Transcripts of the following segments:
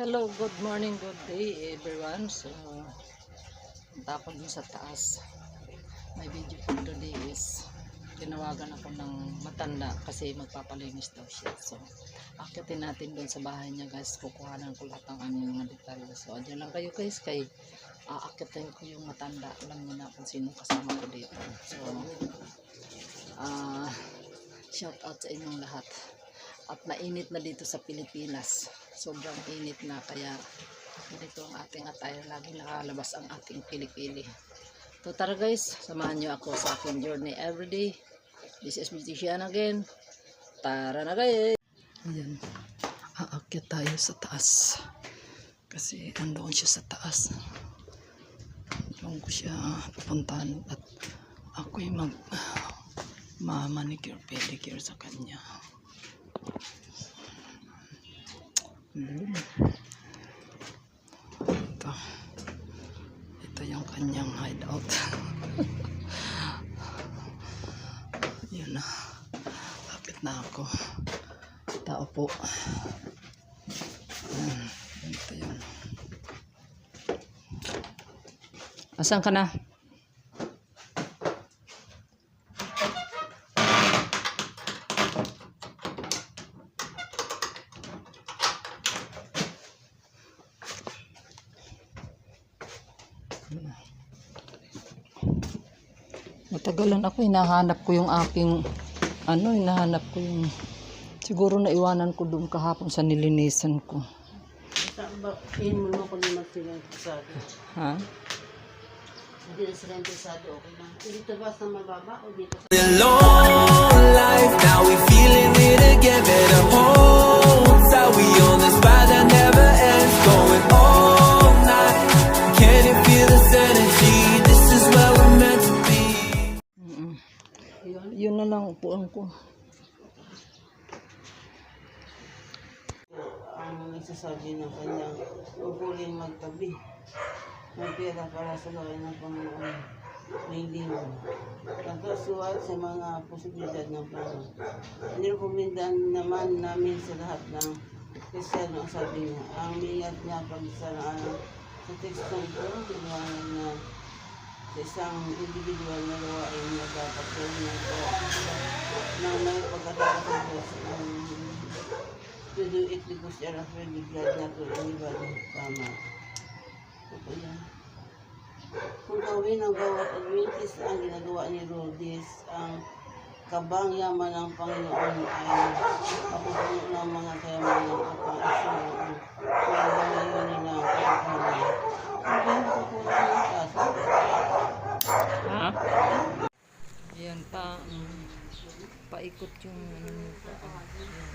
Hello, good morning, good day everyone. So, punta ako dun sa taas. My video for today is tinawagan ako ng matanda kasi magpapalinis daw siya. So, akitin natin dun sa bahay niya guys. Kukuhanan ko lahat ng aming mga detalye. So, adyan lang kayo guys kay aakitin ko yung matanda. Alam niyo na kung sino kasama ko dito. So, shout out sa inyong lahat. At nainit na dito sa Pilipinas. Sobrang init na kaya ganito ang ating attire. Lagi nakalabas ang ating pili-pili. So tara guys, samahan nyo ako sa aking journey everyday. This is Beautician again. Tara na guys! Ayan, aakyat tayo sa taas. Kasi andoon siya sa taas. Doon ko siya pupuntahan at ako'y manicure pedicure sa kanya. Ito yung kanyang hideout. Yun na, akit na ako. Tao po. Ito yun. Asan ka na? Matagalan ako, hinahanap ko yung aking hinahanap ko yung siguro naiwanan ko doon kahapon sa nilinisan ko. In mo ko naman sila interesado. Ha? Hindi na sila interesado, okay lang. Dito ba sa mababa o dito sa... Long life, now we feeling it again. Better hold tight, we on this ride that never ends. Going all night, can you feel this energy? This is where we're meant to be. Yun na lang upuan ko. Ang nagsasabi ng kanyang upuling magtabi. May pera para sa gawin ng Panginoon. May limon. Nagkasuwat sa mga posibilidad ng plano. Nirekomendaan naman namin sa lahat ng Kristiyano ang sabi niya. Ang miyat niya pagsaraan sa tekstong ito, tinawanan na sa isang individual na gawain na dapat gawin ng may pagkatapos sa Diyos to do it because you are afraid of God not to anybody. Tama. Ito yan. Kung gawin ang bawat Adventist ang ginagawa ni Rhodes, ang kabang yaman ng Panginoon ay mapupuno ng mga kayamanan at pang-asuro kung gawin nila ang pagkakalay. Hindi mapupuno ng kaso. Ha? Ayan pa, paikot yung pa. Ayan.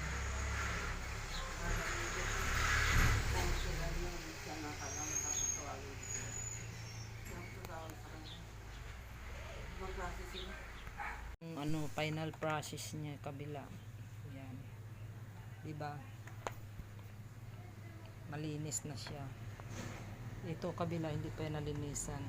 Final process niya kabila. Ayan. Diba? Malinis na siya. Ito kabila hindi pa nalinisan.